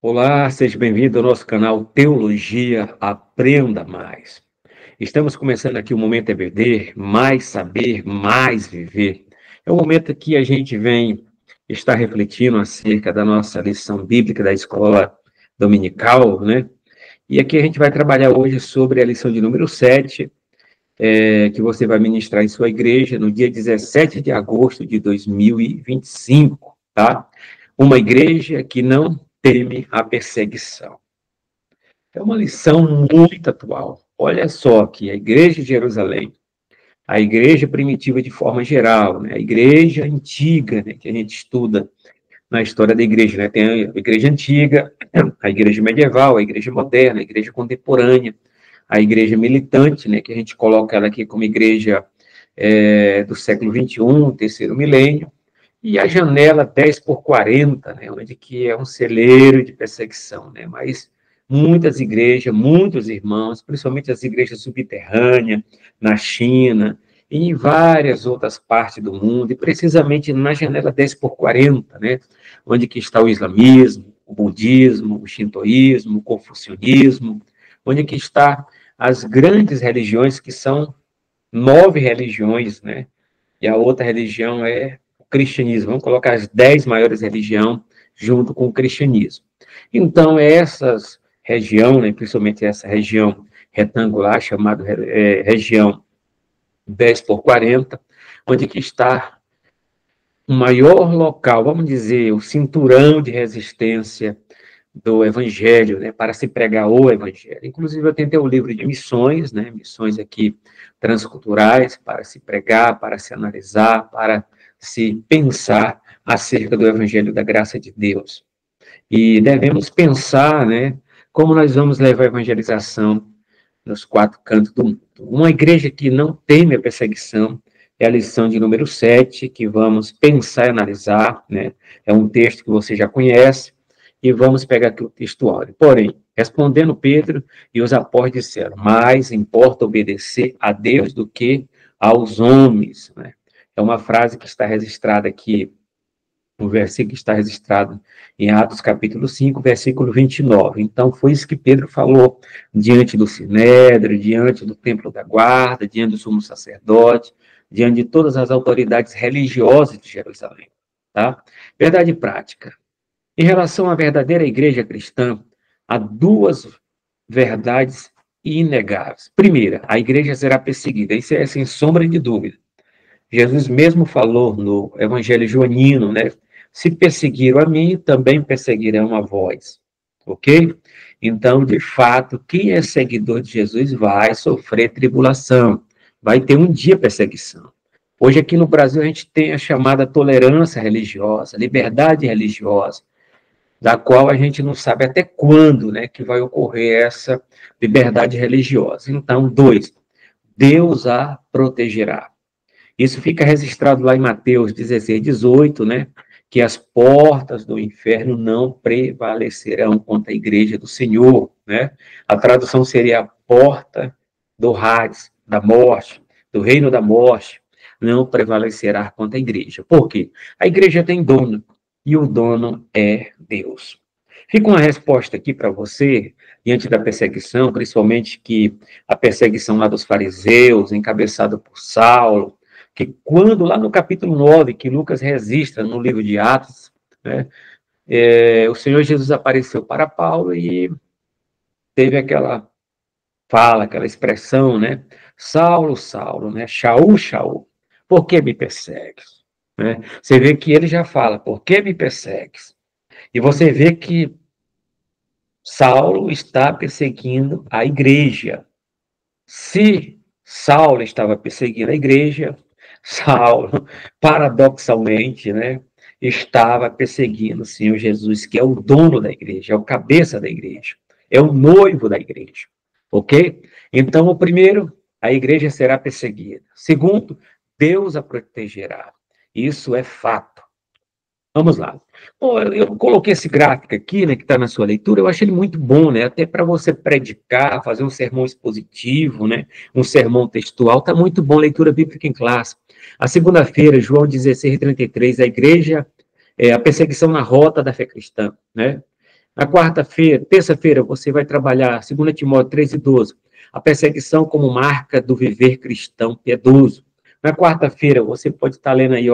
Olá, seja bem-vindo ao nosso canal Teologia Aprenda Mais. Estamos começando aqui o Momento EBD, mais saber, mais viver. É um momento que a gente vem estar refletindo acerca da nossa lição bíblica da escola dominical, né? E aqui a gente vai trabalhar hoje sobre a lição de número 7, que você vai ministrar em sua igreja no dia 17 de agosto de 2025, tá? Uma igreja que não teme a perseguição. É uma lição muito atual. Olha só que a igreja de Jerusalém, a igreja primitiva de forma geral, né? A igreja antiga, né, que a gente estuda na história da igreja, né? Tem a igreja antiga, a igreja medieval, a igreja moderna, a igreja contemporânea, a igreja militante, né, que a gente coloca ela aqui como igreja do século XXI, terceiro milênio, e a janela 10 por 40, né, onde que é um celeiro de perseguição, né, mas muitas igrejas, muitos irmãos, principalmente as igrejas subterrâneas, na China, e em várias outras partes do mundo, e precisamente na janela 10 por 40, né, onde que está o islamismo, o budismo, o shintoísmo, o confucionismo, onde que está as grandes religiões, que são 9 religiões, né, e a outra religião é o cristianismo. Vamos colocar as 10 maiores religiões junto com o cristianismo. Então, essas região, né, principalmente essa região retangular, chamada região 10 por 40, onde que está o maior local, vamos dizer, o cinturão de resistência do evangelho, né, para se pregar o evangelho. Inclusive, eu tentei o livro de missões, né, missões aqui transculturais, para se pregar, para se analisar, para se pensar acerca do evangelho da graça de Deus. E devemos pensar, né, como nós vamos levar a evangelização nos 4 cantos do mundo. Uma igreja que não teme a perseguição é a lição de número 7, que vamos pensar e analisar, né? É um texto que você já conhece, e vamos pegar aqui o textuário. Porém, respondendo Pedro e os apóstolos disseram, mais importa obedecer a Deus do que aos homens, né? É uma frase que está registrada aqui, um versículo que está registrado em Atos capítulo 5, versículo 29. Então, foi isso que Pedro falou diante do Sinédrio, diante do templo da guarda, diante do sumo sacerdote, diante de todas as autoridades religiosas de Jerusalém. Tá? Verdade prática. Em relação à verdadeira igreja cristã, há 2 verdades inegáveis. Primeira, a igreja será perseguida, isso é sem sombra de dúvida. Jesus mesmo falou no Evangelho joanino, né? Se perseguiram a mim, também perseguirão a vós. Ok? Então, de fato, quem é seguidor de Jesus vai sofrer tribulação, vai ter um dia perseguição. Hoje, aqui no Brasil, a gente tem a chamada tolerância religiosa, liberdade religiosa, da qual a gente não sabe até quando, né, que vai ocorrer essa liberdade religiosa. Então, 2, Deus a protegerá. Isso fica registrado lá em Mateus 16, 18, né? Que as portas do inferno não prevalecerão contra a igreja do Senhor, né? A tradução seria a porta do Hades, da morte, do reino da morte, não prevalecerá contra a igreja. Por quê? A igreja tem dono, e o dono é Deus. Fica uma resposta aqui para você, diante da perseguição, principalmente que a perseguição lá dos fariseus, encabeçada por Saulo, que quando, lá no capítulo 9, que Lucas registra no livro de Atos, né, o Senhor Jesus apareceu para Paulo e teve aquela fala, aquela expressão, né, Saulo, Saulo, né, Shaul, Shaul, por que me persegues? Né? Você vê que ele já fala, por que me persegues? E você vê que Saulo está perseguindo a igreja. Se Saulo estava perseguindo a igreja, Saulo, paradoxalmente, né, estava perseguindo o Senhor Jesus, que é o dono da igreja, é o cabeça da igreja, é o noivo da igreja, ok? Então, o primeiro, a igreja será perseguida. Segundo, Deus a protegerá. Isso é fato. Vamos lá. Bom, eu coloquei esse gráfico aqui, né, que está na sua leitura, eu achei ele muito bom, né, até para você predicar, fazer um sermão expositivo, né, um sermão textual, está muito bom, leitura bíblica em classe. A segunda-feira, João 16, 33, a igreja, a perseguição na rota da fé cristã, né, Na quarta-feira, terça-feira, você vai trabalhar 2 Timóteo 3:12, a perseguição como marca do viver cristão piedoso. Na quarta-feira, você pode estar lendo aí,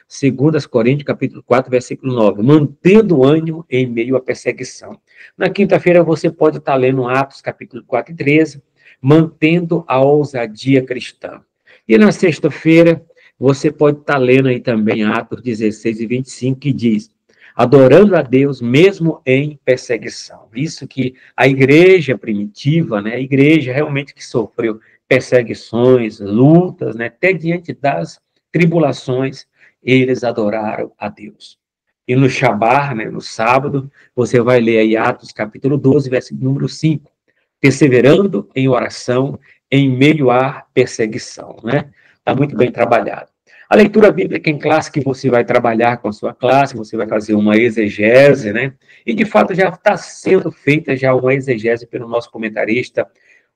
2 Coríntios, capítulo 4, versículo 9, mantendo o ânimo em meio à perseguição. Na quinta-feira, você pode estar lendo Atos, capítulo 4 e 13, mantendo a ousadia cristã. E na sexta-feira, você pode estar lendo aí também Atos 16 e 25, que diz, adorando a Deus mesmo em perseguição. Isso que a igreja primitiva, né, a igreja realmente que sofreu perseguições, lutas, né, até diante das tribulações, eles adoraram a Deus. E no Shabat, né, no sábado, você vai ler aí Atos capítulo 12, versículo número 5, perseverando em oração em meio à perseguição, né? Está muito bem trabalhado. A leitura bíblica em classe que você vai trabalhar com a sua classe, você vai fazer uma exegese, né? E, de fato, já está sendo feita já uma exegese pelo nosso comentarista,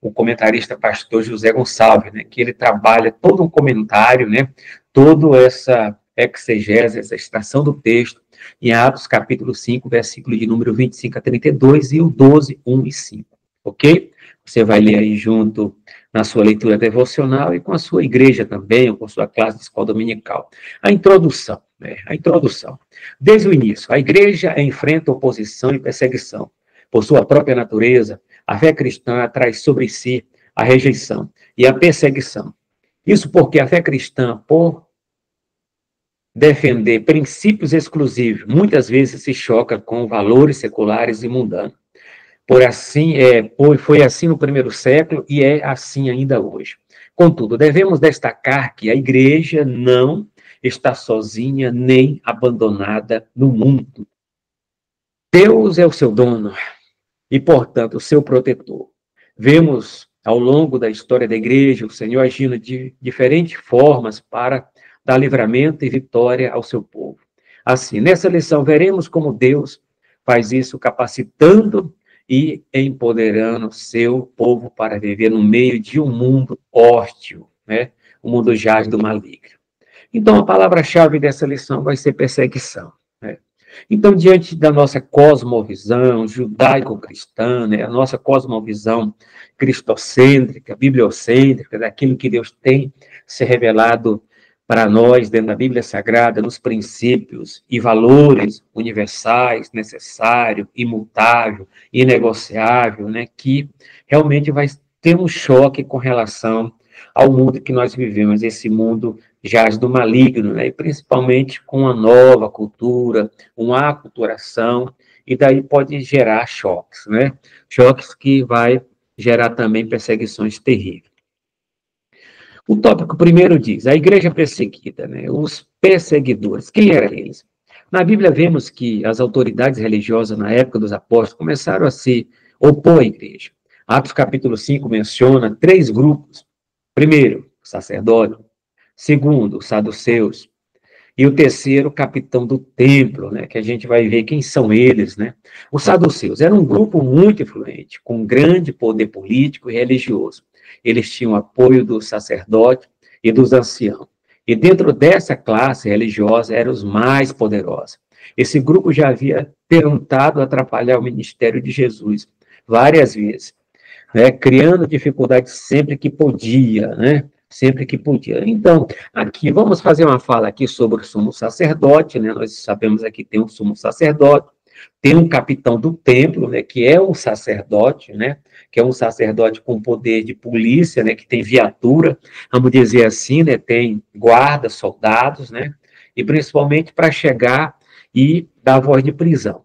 o comentarista pastor José Gonçalves, né? Que ele trabalha todo um comentário, né? Toda essa exegese, essa extração do texto, em Atos capítulo 5, versículo de número 25 a 32 e o 12, 1 e 5, ok? Você vai ler aí junto na sua leitura devocional e com a sua igreja também, ou com a sua classe de escola dominical. A introdução, né? A introdução. Desde o início, a igreja enfrenta oposição e perseguição. Por sua própria natureza, a fé cristã traz sobre si a rejeição e a perseguição. Isso porque a fé cristã, por defender princípios exclusivos, muitas vezes se choca com valores seculares e mundanos. Foi assim no primeiro século e é assim ainda hoje. Contudo, devemos destacar que a igreja não está sozinha nem abandonada no mundo. Deus é o seu dono e, portanto, o seu protetor. Vemos ao longo da história da igreja o Senhor agindo de diferentes formas para dar livramento e vitória ao seu povo. Assim, nessa lição, veremos como Deus faz isso capacitando e empoderando seu povo para viver no meio de um mundo hostil, né? O mundo jaz do maligno. Então, a palavra-chave dessa lição vai ser perseguição, né? Então, diante da nossa cosmovisão judaico-cristã, né, a nossa cosmovisão cristocêntrica, bibliocêntrica, daquilo que Deus tem se revelado para nós dentro da Bíblia Sagrada, nos princípios e valores universais, necessário, imutável, inegociável, né, que realmente vai ter um choque com relação ao mundo que nós vivemos, esse mundo jaz do maligno, né, e principalmente com a nova cultura, uma aculturação, e daí pode gerar choques, né, choques que vai gerar também perseguições terríveis. O tópico primeiro diz, a igreja perseguida, né? Os perseguidores, quem eram eles? Na Bíblia vemos que as autoridades religiosas na época dos apóstolos começaram a se opor à igreja. Atos capítulo 5 menciona 3 grupos. Primeiro, o sacerdote. Segundo, os saduceus. E o terceiro, o capitão do templo, né? Que a gente vai ver quem são eles, né? Os saduceus eram um grupo muito influente, com grande poder político e religioso. Eles tinham apoio do sacerdote e dos anciãos. E dentro dessa classe religiosa eram os mais poderosos. Esse grupo já havia tentado atrapalhar o ministério de Jesus várias vezes, né? Criando dificuldades sempre que podia, né? Sempre que podia. Então, aqui, vamos fazer uma fala aqui sobre o sumo sacerdote, né? Nós sabemos aqui que tem um sumo sacerdote, tem um capitão do templo, né? Que é um sacerdote, né? Que é um sacerdote com poder de polícia, né? Que tem viatura, vamos dizer assim, né? Tem guardas, soldados, né? E principalmente para chegar e dar voz de prisão.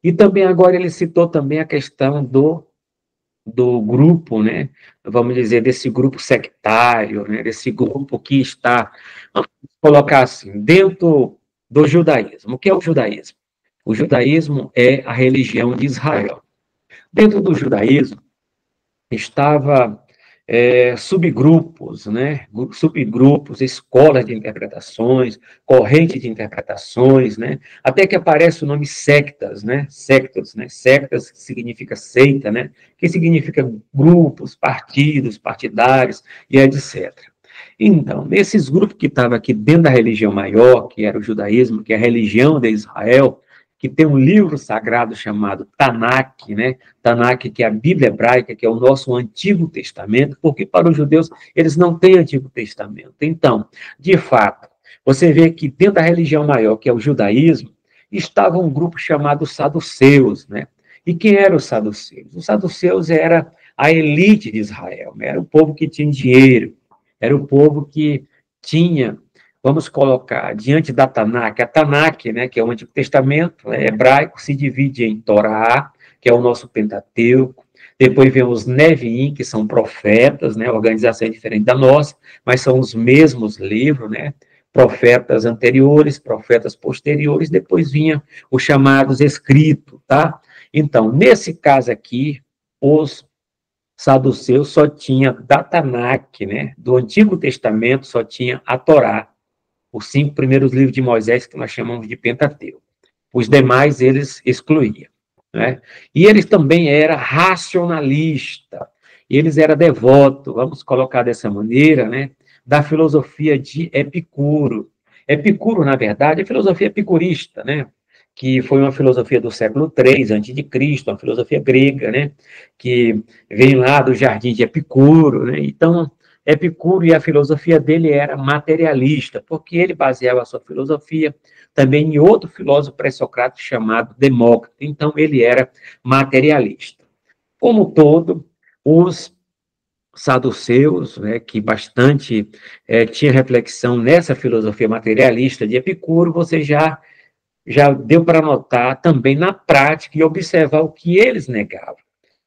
E também agora ele citou também a questão do grupo, né? Vamos dizer, desse grupo sectário, né? Desse grupo que está, vamos colocar assim, dentro do judaísmo. O que é o judaísmo? O judaísmo é a religião de Israel. Dentro do judaísmo estava subgrupos, né? Subgrupos, escolas de interpretações, correntes de interpretações, né? Até que aparece o nome sectas, né? Sectas, né? Sectas que significa seita, né? Que significa grupos, partidos, partidários e etc. Então, nesses grupos que estavam aqui dentro da religião maior, que era o judaísmo, que é a religião de Israel, que tem um livro sagrado chamado Tanakh, né? Tanakh, que é a Bíblia hebraica, que é o nosso Antigo Testamento, porque para os judeus eles não têm Antigo Testamento. Então, de fato, você vê que dentro da religião maior, que é o judaísmo, estava um grupo chamado saduceus, né? E quem eram os saduceus? Os saduceus era a elite de Israel, né? Era o povo que tinha dinheiro, era o povo que tinha, vamos colocar, diante da Tanakh, a Tanakh, né, que é o Antigo Testamento, né, hebraico, se divide em Torá, que é o nosso Pentateuco, depois vem os Neviim, que são profetas, né, a organização é diferente da nossa, mas são os mesmos livros, né, profetas anteriores, profetas posteriores, depois vinha os chamados escritos, tá? Então, nesse caso aqui, os saduceus só tinha da Tanakh, né, do Antigo Testamento, só tinha a Torá, os 5 primeiros livros de Moisés, que nós chamamos de Pentateuco. Os demais eles excluíam, né? E eles também eram racionalistas, eles eram devotos, vamos colocar dessa maneira, né, da filosofia de Epicuro. Epicuro, na verdade, é filosofia epicurista, né? Que foi uma filosofia do século III a.C., uma filosofia grega, né? Que vem lá do jardim de Epicuro, né? Então, Epicuro e a filosofia dele era materialista, porque ele baseava a sua filosofia também em outro filósofo pré-socrático chamado Demócrito. Então, ele era materialista. Como todo, os saduceus, né, que bastante tinha reflexão nessa filosofia materialista de Epicuro, você já deu para notar também na prática e observar o que eles negavam.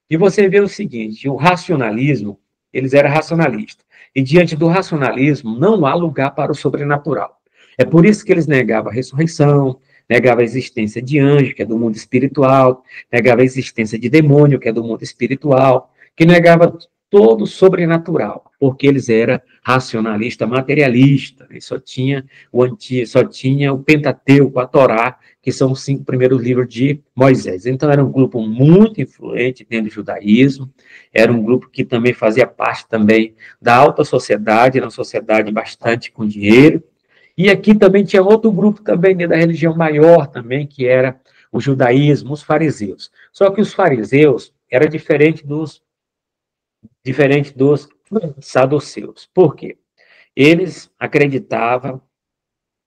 E você vê o seguinte, o racionalismo, eles eram racionalistas. E diante do racionalismo, não há lugar para o sobrenatural. É por isso que eles negavam a ressurreição, negavam a existência de anjo, que é do mundo espiritual, negavam a existência de demônio, que é do mundo espiritual, que negava todo o sobrenatural, porque eles eram racionalista, materialista, e só tinha o Pentateuco, a Torá, que são os 5 primeiros livros de Moisés. Então, era um grupo muito influente dentro do judaísmo, era um grupo que também fazia parte também da alta sociedade, era uma sociedade bastante com dinheiro, e aqui também tinha outro grupo também dentro da religião maior também, que era o judaísmo, os fariseus. Só que os fariseus era diferente dos saduceus. Por quê? Eles acreditavam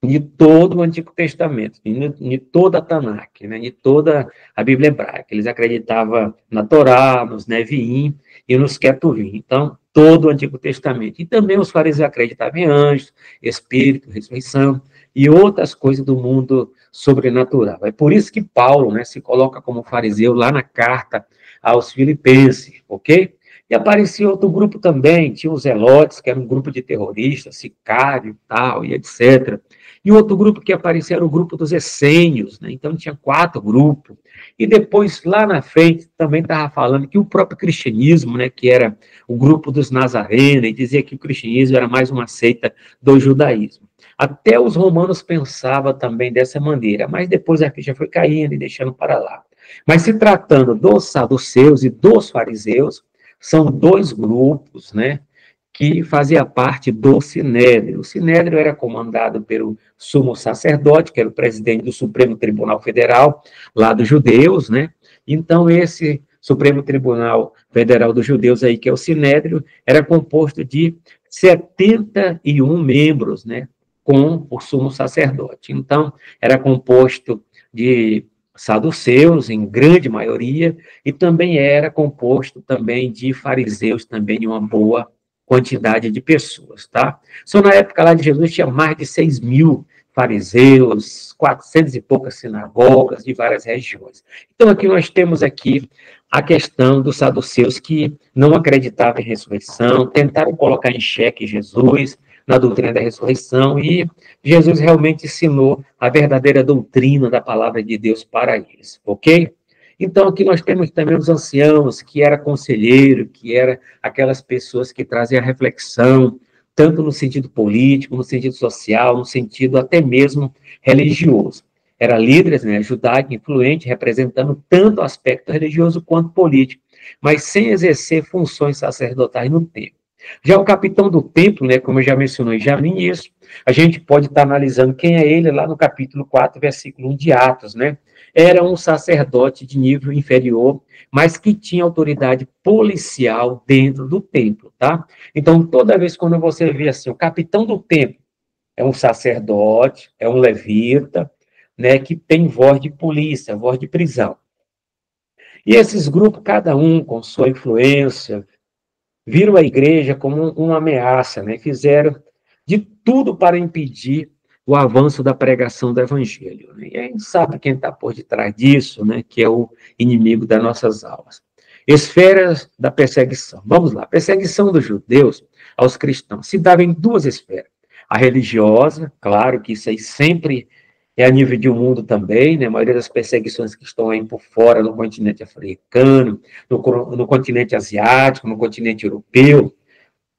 de todo o Antigo Testamento, de toda a Tanakh, né, de toda a Bíblia hebraica. Eles acreditavam na Torá, nos Neviim e nos Ketuvim. Então, todo o Antigo Testamento. E também os fariseus acreditavam em anjos, espírito, ressurreição e outras coisas do mundo sobrenatural. É por isso que Paulo, né, se coloca como fariseu lá na carta aos Filipenses, ok? E aparecia outro grupo também, tinha os Zelotes, que era um grupo de terroristas, sicário, tal, e etc. E outro grupo que aparecia era o grupo dos essênios, né? Então tinha 4 grupos. E depois, lá na frente, também estava falando que o próprio cristianismo, né, que era o grupo dos nazarenos, e dizia que o cristianismo era mais uma seita do judaísmo. Até os romanos pensavam também dessa maneira, mas depois a já foi caindo e deixando para lá. Mas se tratando dos saduceus e dos fariseus, são 2 grupos, né, que fazia parte do Sinédrio. O Sinédrio era comandado pelo sumo sacerdote, que era o presidente do Supremo Tribunal Federal, lá dos judeus, né? Então, esse Supremo Tribunal Federal dos judeus aí, que é o Sinédrio, era composto de 71 membros, né? Com o sumo sacerdote. Então, era composto de saduceus, em grande maioria, e também era composto também de fariseus, também em uma boa quantidade de pessoas, tá? Só na época lá de Jesus tinha mais de 6.000 fariseus, 400 e poucas sinagogas de várias regiões. Então aqui nós temos aqui a questão dos saduceus que não acreditavam em ressurreição, tentaram colocar em xeque Jesus na doutrina da ressurreição e Jesus realmente ensinou a verdadeira doutrina da palavra de Deus para eles, ok? Então, aqui nós temos também os anciãos, que era conselheiro, que era aquelas pessoas que trazem a reflexão, tanto no sentido político, no sentido social, no sentido até mesmo religioso. Era líderes, né, judaico, influente, representando tanto o aspecto religioso quanto político, mas sem exercer funções sacerdotais no templo. Já o capitão do templo, né, como eu já mencionei já no início, a gente pode estar analisando quem é ele lá no capítulo 4, versículo 1 de Atos, né? era um sacerdote de nível inferior, mas que tinha autoridade policial dentro do templo, tá? Então, toda vez quando você vê assim, o capitão do templo é um sacerdote, é um levita, né, que tem voz de polícia, voz de prisão. E esses grupos, cada um com sua influência, viram a igreja como uma ameaça, né? Fizeram de tudo para impedir o avanço da pregação do evangelho, né? E a gente sabe quem está por detrás disso, né? Que é o inimigo das nossas almas. Esferas da perseguição. Vamos lá. A perseguição dos judeus aos cristãos se dava em duas esferas. A religiosa, claro que isso aí sempre é a nível de um mundo também, né? A maioria das perseguições que estão aí por fora, no continente africano, no continente asiático, no continente europeu,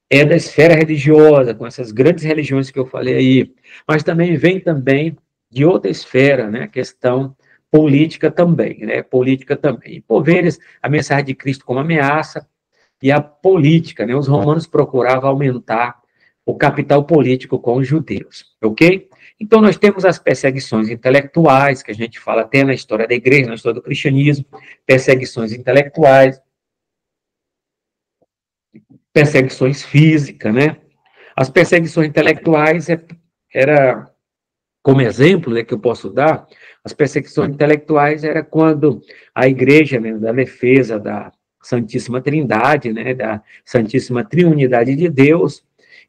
é da esfera religiosa, com essas grandes religiões que eu falei aí, mas também vem também de outra esfera, né? A questão política também, né? Política também. E por vezes a mensagem de Cristo como ameaça e a política, né? Os romanos procuravam aumentar o capital político com os judeus, ok? Então, nós temos as perseguições intelectuais, que a gente fala até na história da igreja, na história do cristianismo, perseguições intelectuais, perseguições físicas, né? As perseguições intelectuais era, como exemplo, né, que eu posso dar, as perseguições intelectuais era quando a igreja, né, da defesa da Santíssima Trindade, né, da Santíssima Triunidade de Deus,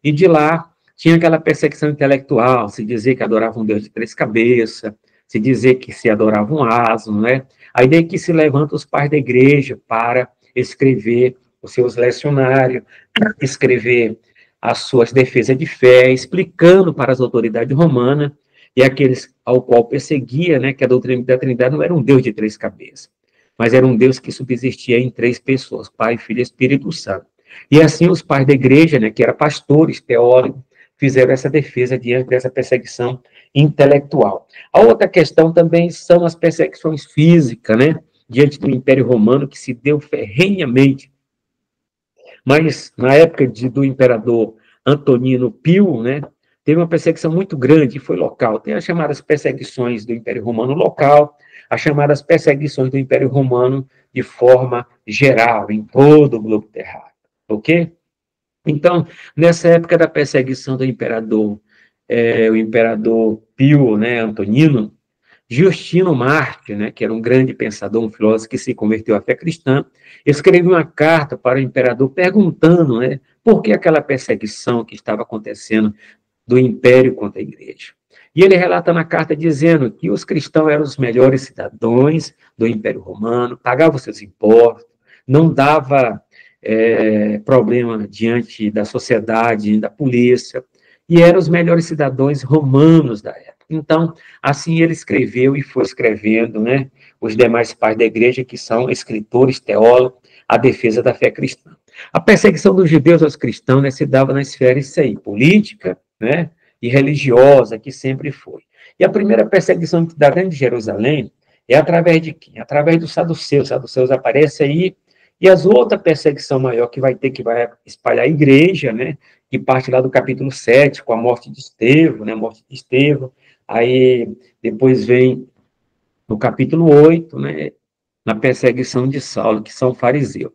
e de lá tinha aquela perseguição intelectual, se dizer que adorava um Deus de três cabeças, se dizer que se adorava um asno, né? Aí daí que se levanta os pais da igreja para escrever os seus lecionários, escrever as suas defesas de fé, explicando para as autoridades romanas e aqueles ao qual perseguia, né, que a doutrina da Trindade não era um Deus de três cabeças, mas era um Deus que subsistia em três pessoas, Pai, Filho e Espírito Santo. E assim os pais da igreja, né, que eram pastores, teólogos, fizeram essa defesa diante dessa perseguição intelectual. A outra questão também são as perseguições físicas, né, diante do Império Romano, que se deu ferrenhamente. Mas na época do imperador Antonino Pio, né, teve uma perseguição muito grande, e foi local. Tem as chamadas perseguições do Império Romano local, as chamadas perseguições do Império Romano de forma geral, em todo o globo terráqueo. Ok? Então, nessa época da perseguição do imperador, o imperador Pio, né, Antonino, Justino Mártir, né, que era um grande pensador, um filósofo que se converteu à fé cristã, escreveu uma carta para o imperador perguntando, né, por que aquela perseguição que estava acontecendo do império contra a igreja. E ele relata na carta dizendo que os cristãos eram os melhores cidadãos do Império Romano, pagavam seus impostos, não dava problema diante da sociedade, da polícia, e eram os melhores cidadãos romanos da época. Então, assim ele escreveu e foi escrevendo, né, os demais pais da igreja, que são escritores, teólogos, a defesa da fé cristã. A perseguição dos judeus aos cristãos, né, se dava na esfera isso aí, política, né, e religiosa, que sempre foi. E a primeira perseguição da grande Jerusalém é através de quem? Através dos saduceus. Os saduceus aparecem aí, e as outra perseguição maior que vai ter, que vai espalhar a igreja, né, que parte lá do capítulo 7, com a morte de Estevão, né, a morte de Estevão. Aí depois vem no capítulo 8, né, na perseguição de Saulo, que são fariseus.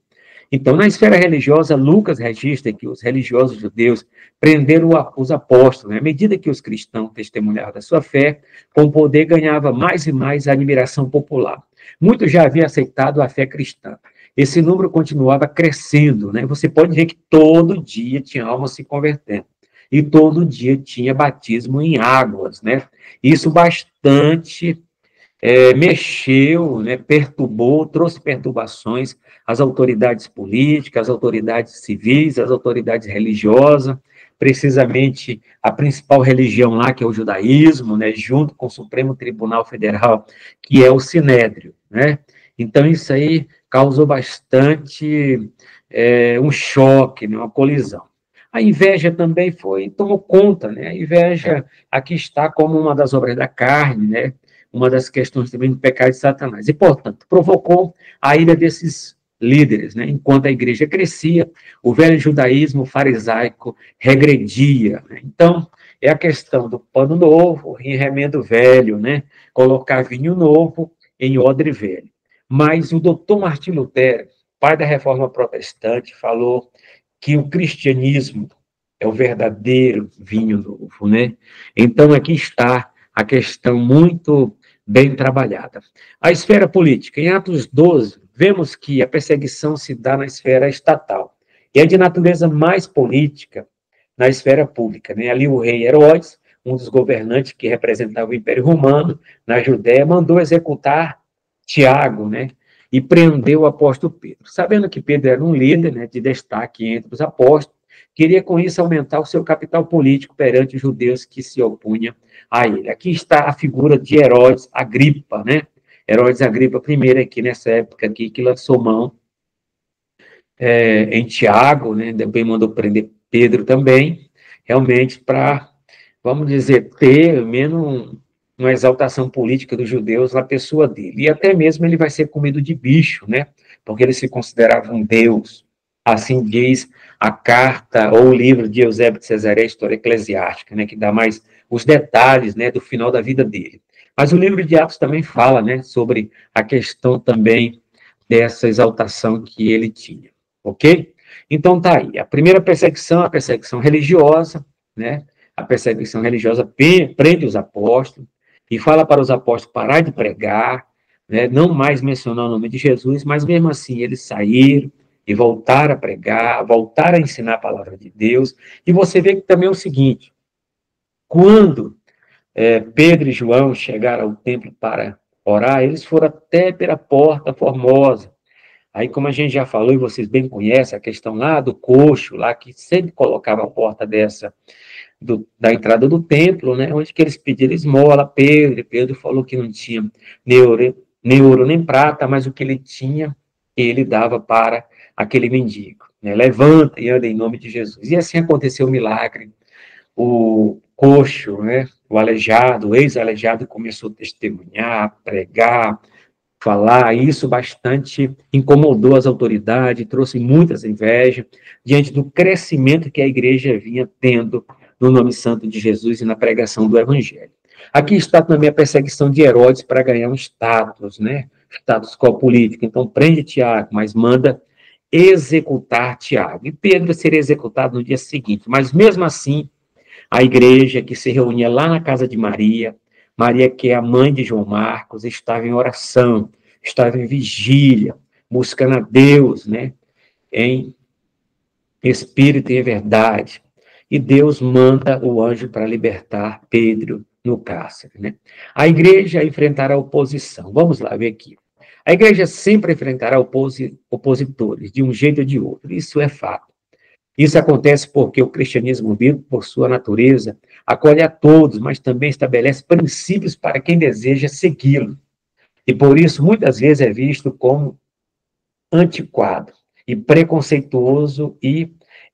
Então, na esfera religiosa, Lucas registra que os religiosos judeus prenderam os apóstolos. Né? À medida que os cristãos testemunhavam da sua fé, com o poder ganhava mais e mais a admiração popular. Muitos já haviam aceitado a fé cristã. Esse número continuava crescendo. Né? Você pode ver que todo dia tinha almas se convertendo. E todo dia tinha batismo em águas. Né? Isso bastante mexeu, né, perturbou, trouxe perturbações às autoridades políticas, às autoridades civis, às autoridades religiosas, precisamente a principal religião lá, que é o judaísmo, né, junto com o Supremo Tribunal Federal, que é o Sinédrio, né? Então, isso aí causou bastante um choque, né, uma colisão. A inveja também tomou conta, né? A inveja aqui está como uma das obras da carne, né? Uma das questões também do pecado de Satanás. E, portanto, provocou a ira desses líderes, né? Enquanto a igreja crescia, o velho judaísmo farisaico regredia, né? Então, é a questão do pano novo em remendo velho, né? Colocar vinho novo em odre velho. Mas o doutor Martinho Lutero, pai da Reforma Protestante, falou que o cristianismo é o verdadeiro vinho novo, né? Então, aqui está a questão muito bem trabalhada. A esfera política. Em Atos 12, vemos que a perseguição se dá na esfera estatal. E é de natureza mais política na esfera pública, né? Ali o rei Herodes, um dos governantes que representava o Império Romano na Judéia, mandou executar Tiago, né? E prendeu o apóstolo Pedro. Sabendo que Pedro era um líder, né, de destaque entre os apóstolos, queria com isso aumentar o seu capital político perante os judeus que se opunham a ele. Aqui está a figura de Herodes Agripa, né? Herodes Agripa I, aqui nessa época aqui, que lançou mão em Tiago, né? Depois mandou prender Pedro também, realmente para, vamos dizer, ter menos uma exaltação política dos judeus na pessoa dele. E até mesmo ele vai ser comido de bicho, né? Porque ele se considerava um deus. Assim diz a carta ou o livro de Eusébio de Cesareia, História Eclesiástica, né? Que dá mais os detalhes, né, do final da vida dele. Mas o livro de Atos também fala, né, sobre a questão também dessa exaltação que ele tinha. Ok? Então tá aí. A primeira perseguição, a perseguição religiosa, né? A perseguição religiosa prende os apóstolos e fala para os apóstolos parar de pregar, né? Não mais mencionar o nome de Jesus, mas mesmo assim eles saíram e voltaram a pregar, voltaram a ensinar a palavra de Deus. E você vê que também é o seguinte: quando Pedro e João chegaram ao templo para orar, eles foram até pela porta formosa. Aí, como a gente já falou, e vocês bem conhecem, a questão lá do coxo, lá que sempre colocava a porta dessa, da entrada do templo, né, onde que eles pediram esmola, Pedro falou que não tinha nem ouro nem prata, mas o que ele tinha, ele dava para aquele mendigo, né, levanta e anda em nome de Jesus. E assim aconteceu o milagre. O coxo, né, o aleijado, o ex-aleijado começou a testemunhar, pregar, falar, e isso bastante incomodou as autoridades, trouxe muitas invejas diante do crescimento que a igreja vinha tendo no nome santo de Jesus e na pregação do evangelho. Aqui está também a perseguição de Herodes para ganhar um status, né? Status quo político. Então prende Tiago, mas manda executar Tiago. E Pedro seria executado no dia seguinte, mas mesmo assim, a igreja que se reunia lá na casa de Maria, Maria, que é a mãe de João Marcos, estava em oração, estava em vigília, buscando a Deus, né, em espírito e em verdade. E Deus manda o anjo para libertar Pedro no cárcere, né? A igreja enfrentará oposição. Vamos lá ver aqui. A igreja sempre enfrentará opositores, de um jeito ou de outro. Isso é fato. Isso acontece porque o cristianismo bíblico, por sua natureza, acolhe a todos, mas também estabelece princípios para quem deseja segui-lo. E por isso, muitas vezes, é visto como antiquado e preconceituoso e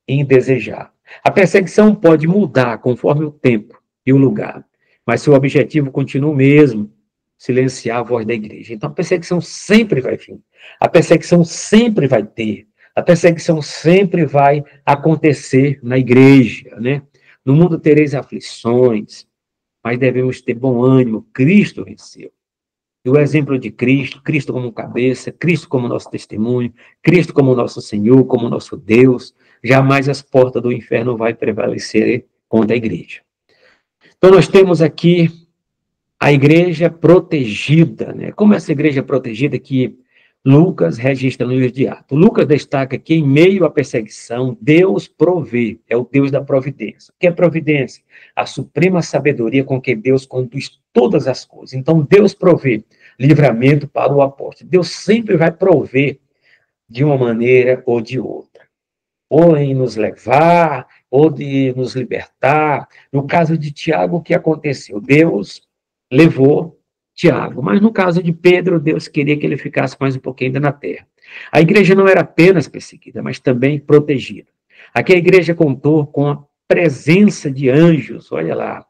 indesejável. A perseguição pode mudar conforme o tempo e o lugar, mas seu objetivo continua o mesmo: silenciar a voz da igreja. Então, a perseguição sempre vai vir. A perseguição sempre vai ter. A perseguição sempre vai acontecer na igreja, né? No mundo tereis aflições, mas devemos ter bom ânimo. Cristo venceu. E o exemplo de Cristo, Cristo como cabeça, Cristo como nosso testemunho, Cristo como nosso Senhor, como nosso Deus, jamais as portas do inferno vai prevalecer contra a igreja. Então, nós temos aqui a igreja protegida, né? Como essa igreja protegida que Lucas registra no livro de Atos. Lucas destaca que, em meio à perseguição, Deus provê, é o Deus da providência. O que é providência? A suprema sabedoria com que Deus conduz todas as coisas. Então, Deus provê livramento para o apóstolo. Deus sempre vai prover de uma maneira ou de outra. Ou em nos levar, ou de nos libertar. No caso de Tiago, o que aconteceu? Deus levou Tiago, mas no caso de Pedro, Deus queria que ele ficasse mais um pouquinho ainda na terra. A igreja não era apenas perseguida, mas também protegida. Aqui a igreja contou com a presença de anjos, olha lá,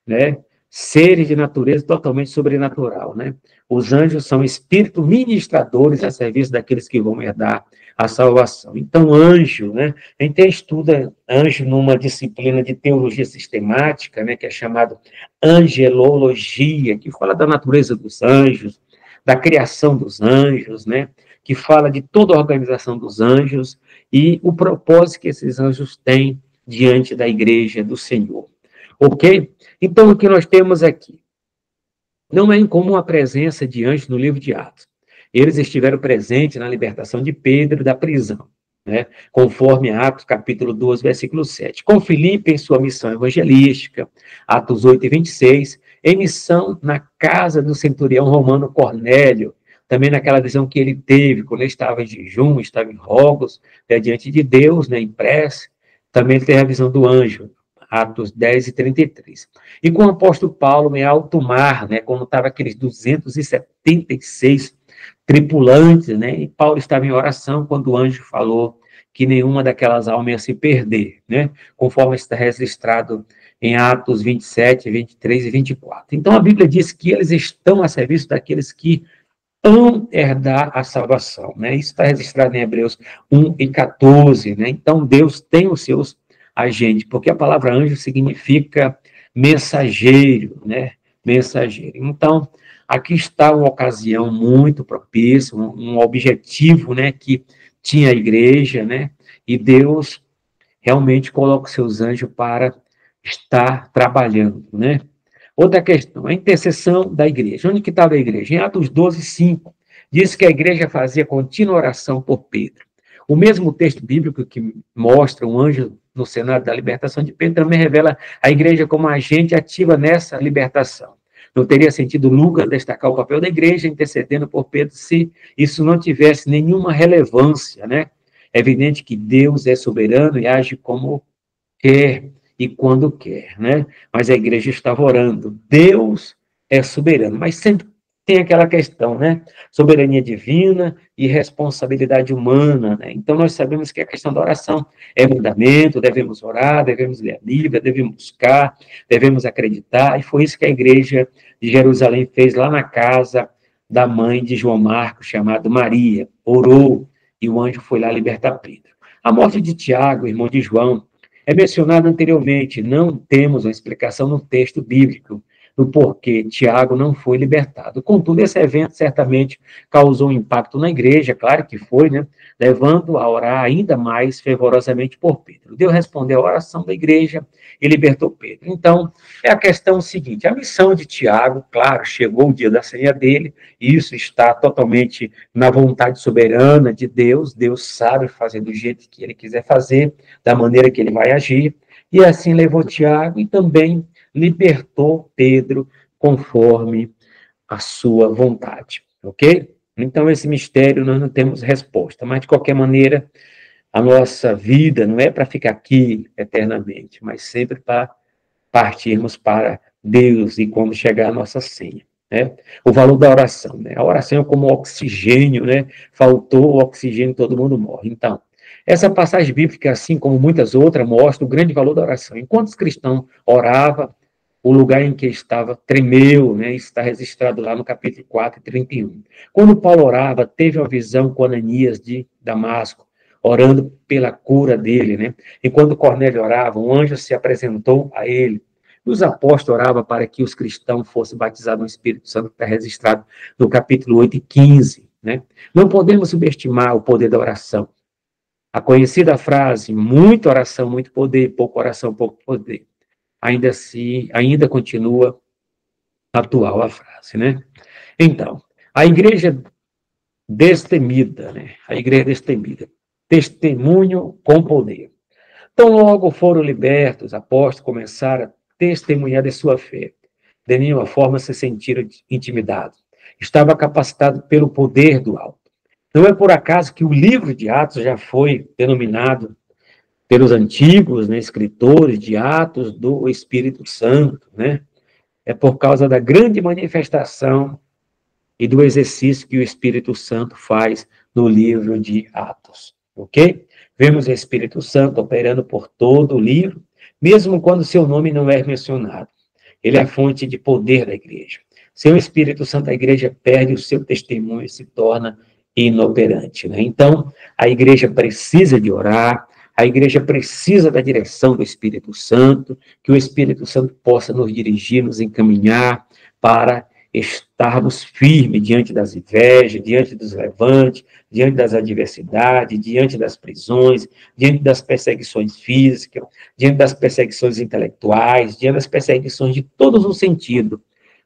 né? Seres de natureza totalmente sobrenatural, né? Os anjos são espíritos ministradores a serviço daqueles que vão herdar a salvação. Então, anjo, né? A gente estuda anjo numa disciplina de teologia sistemática, né? Que é chamado angelologia, que fala da natureza dos anjos, da criação dos anjos, né? Que fala de toda a organização dos anjos e o propósito que esses anjos têm diante da igreja do Senhor. Ok? Então, o que nós temos aqui? Não é incomum a presença de anjos no livro de Atos. Eles estiveram presentes na libertação de Pedro da prisão, né? Conforme Atos capítulo 12, versículo 7. Com Filipe em sua missão evangelística, Atos 8 e 26, em missão na casa do centurião romano Cornélio, também naquela visão que ele teve, quando ele estava em jejum, estava em rogos, né, diante de Deus, né, em prece, também ele teve a visão do anjo, Atos 10 e 33. E com o apóstolo Paulo em alto mar, né, quando estava aqueles 276 tripulantes, né, e Paulo estava em oração quando o anjo falou que nenhuma daquelas almas ia se perder, né, conforme está registrado em Atos 27, 23 e 24. Então a Bíblia diz que eles estão a serviço daqueles que vão herdar a salvação, né? Isso está registrado em Hebreus 1 e 14, né? Então Deus tem os seus agentes, porque a palavra anjo significa mensageiro, né? Mensageiro. Então, aqui está uma ocasião muito propícia, um objetivo, né, que tinha a igreja, né? E Deus realmente coloca os seus anjos para estar trabalhando, né? Outra questão, a intercessão da igreja. Onde que estava a igreja? Em Atos 12, 5, diz que a igreja fazia contínua oração por Pedro. O mesmo texto bíblico que mostra um anjo no cenário da libertação de Pedro também revela a igreja como agente ativa nessa libertação. Não teria sentido Lucas destacar o papel da igreja intercedendo por Pedro se isso não tivesse nenhuma relevância, né? É evidente que Deus é soberano e age como quer e quando quer, né? Mas a igreja estava orando. Deus é soberano, mas sempre tem aquela questão, né? Soberania divina e responsabilidade humana, né? Então nós sabemos que a questão da oração é mandamento, devemos orar, devemos ler a Bíblia, devemos buscar, devemos acreditar, e foi isso que a igreja de Jerusalém fez lá na casa da mãe de João Marcos, chamada Maria, orou, e o anjo foi lá libertar Pedro. A morte de Tiago, irmão de João, é mencionado anteriormente, não temos uma explicação no texto bíblico do porquê Tiago não foi libertado. Contudo, esse evento certamente causou um impacto na igreja, claro que foi, né? Levando a orar ainda mais fervorosamente por Pedro. Deus respondeu à oração da igreja e libertou Pedro. Então, é a questão seguinte, a missão de Tiago, claro, chegou o dia da ceia dele, e isso está totalmente na vontade soberana de Deus, Deus sabe fazer do jeito que ele quiser fazer, da maneira que ele vai agir, e assim levou Tiago e também libertou Pedro conforme a sua vontade, ok? Então, esse mistério nós não temos resposta, mas de qualquer maneira, a nossa vida não é para ficar aqui eternamente, mas sempre para partirmos para Deus e quando chegar a nossa senha, né? O valor da oração, né? A oração é como oxigênio, né? Faltou o oxigênio, todo mundo morre. Então, essa passagem bíblica, assim como muitas outras, mostra o grande valor da oração. Enquanto os cristãos oravam, o lugar em que estava tremeu, né? Isso está registrado lá no capítulo 4, 31. Quando Paulo orava, teve uma visão com Ananias de Damasco, orando pela cura dele, né? Enquanto Cornélio orava, um anjo se apresentou a ele. Os apóstolos oravam para que os cristãos fossem batizados no Espírito Santo, que está registrado no capítulo 8 e 15, né? Não podemos subestimar o poder da oração. A conhecida frase, muita oração, muito poder, pouca oração, pouco poder, ainda assim, ainda continua atual a frase, né? Então, a igreja destemida, né? A igreja destemida, testemunho com poder. Então, logo foram libertos, os apóstolos começaram a testemunhar de sua fé. De nenhuma forma se sentiram intimidados. Estava capacitado pelo poder do alto. Não é por acaso que o livro de Atos já foi denominado pelos antigos, né, escritores de Atos do Espírito Santo, né? É por causa da grande manifestação e do exercício que o Espírito Santo faz no livro de Atos, ok? Vemos o Espírito Santo operando por todo o livro, mesmo quando seu nome não é mencionado. Ele é a fonte de poder da igreja. Sem o Espírito Santo, a igreja perde o seu testemunho e se torna inoperante, né? Então, a igreja precisa de orar, a igreja precisa da direção do Espírito Santo, que o Espírito Santo possa nos dirigir, nos encaminhar para estarmos firmes diante das invejas, diante dos levantes, diante das adversidades, diante das prisões, diante das perseguições físicas, diante das perseguições intelectuais, diante das perseguições de todos os sentidos,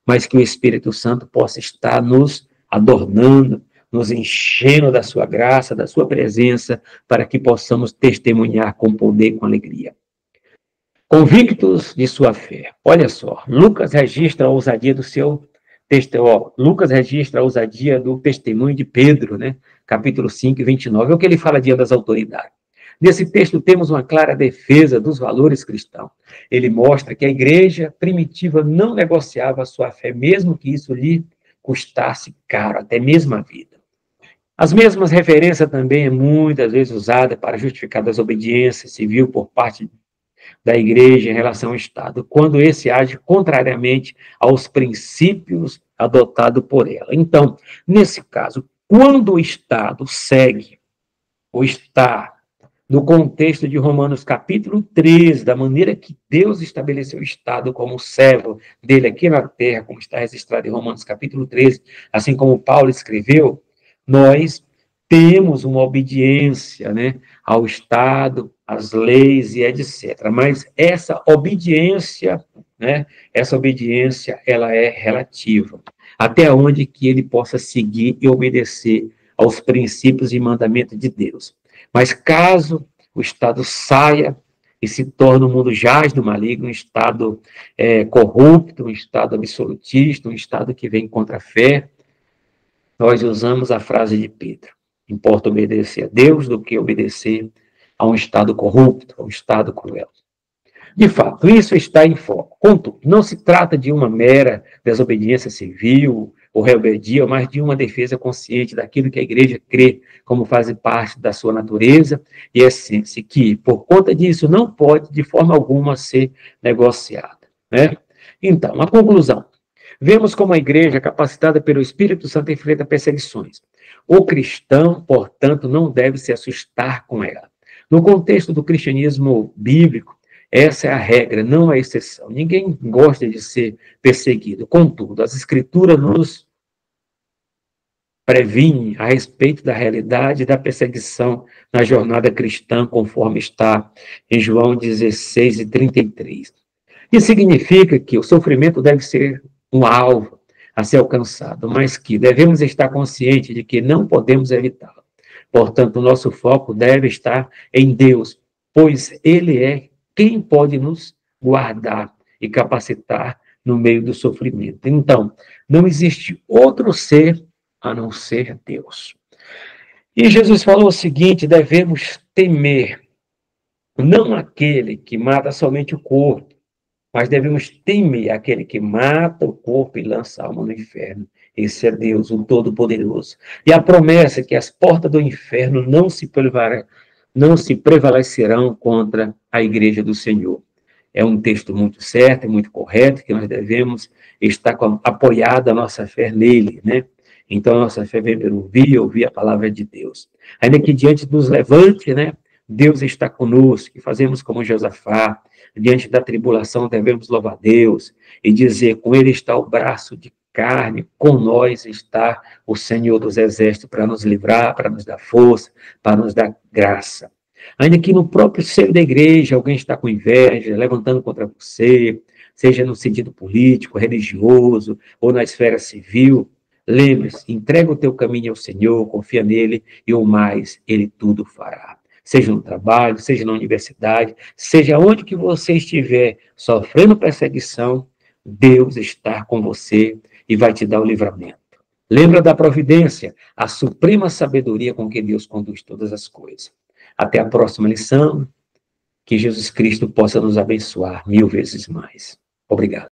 mas que o Espírito Santo possa estar nos adornando, nos enchendo da sua graça, da sua presença, para que possamos testemunhar com poder e com alegria. Convictos de sua fé. Olha só, Lucas registra a ousadia do seu testemunho. Lucas registra a ousadia do testemunho de Pedro, né? Capítulo 5, 29. É o que ele fala diante das autoridades. Nesse texto temos uma clara defesa dos valores cristãos. Ele mostra que a igreja primitiva não negociava a sua fé, mesmo que isso lhe custasse caro, até mesmo a vida. As mesmas referências também é muitas vezes usada para justificar a desobediência civil por parte da igreja em relação ao Estado, quando esse age contrariamente aos princípios adotados por ela. Então, nesse caso, quando o Estado segue ou está no contexto de Romanos capítulo 13, da maneira que Deus estabeleceu o Estado como servo dele aqui na terra, como está registrado em Romanos capítulo 13, assim como Paulo escreveu, nós temos uma obediência, né, ao Estado, às leis e etc. Mas essa obediência, né, ela é relativa. Até onde que ele possa seguir e obedecer aos princípios e mandamentos de Deus. Mas caso o Estado saia e se torne um mundo jaz do maligno, um Estado corrupto, um Estado absolutista, um Estado que vem contra a fé, nós usamos a frase de Pedro: importa obedecer a Deus do que obedecer a um Estado corrupto, a um Estado cruel. De fato, isso está em foco. Contudo, não se trata de uma mera desobediência civil ou rebeldia, mas de uma defesa consciente daquilo que a igreja crê como faz parte da sua natureza e essência, que, por conta disso, não pode, de forma alguma, ser negociada. Né? Então, a conclusão. Vemos como a igreja, capacitada pelo Espírito Santo, enfrenta perseguições. O cristão, portanto, não deve se assustar com ela. No contexto do cristianismo bíblico, essa é a regra, não a exceção. Ninguém gosta de ser perseguido. Contudo, as Escrituras nos previnem a respeito da realidade da perseguição na jornada cristã, conforme está em João 16 e 33. Isso significa que o sofrimento deve ser um alvo a ser alcançado, mas que devemos estar conscientes de que não podemos evitá-lo. Portanto, o nosso foco deve estar em Deus, pois Ele é quem pode nos guardar e capacitar no meio do sofrimento. Então, não existe outro ser a não ser Deus. E Jesus falou o seguinte: devemos temer não aquele que mata somente o corpo, mas devemos temer aquele que mata o corpo e lança a alma no inferno. Esse é Deus, o Todo-Poderoso. E a promessa é que as portas do inferno não se prevalecerão contra a igreja do Senhor. É um texto muito certo, muito correto, que nós devemos estar apoiada a nossa fé nele, né? Então, a nossa fé vem pelo ouvir a palavra de Deus. Ainda que diante dos levantes, né? Deus está conosco, e fazemos como Josafá. Diante da tribulação, devemos louvar Deus e dizer: com ele está o braço de carne, com nós está o Senhor dos Exércitos para nos livrar, para nos dar força, para nos dar graça. Ainda que no próprio seio da igreja alguém está com inveja, levantando contra você, seja no sentido político, religioso ou na esfera civil, lembre-se, entrega o teu caminho ao Senhor, confia nele e o mais, ele tudo fará. Seja no trabalho, seja na universidade, seja onde que você estiver sofrendo perseguição, Deus está com você e vai te dar o livramento. Lembra da providência, a suprema sabedoria com que Deus conduz todas as coisas. Até a próxima lição, que Jesus Cristo possa nos abençoar 1000 vezes mais. Obrigado.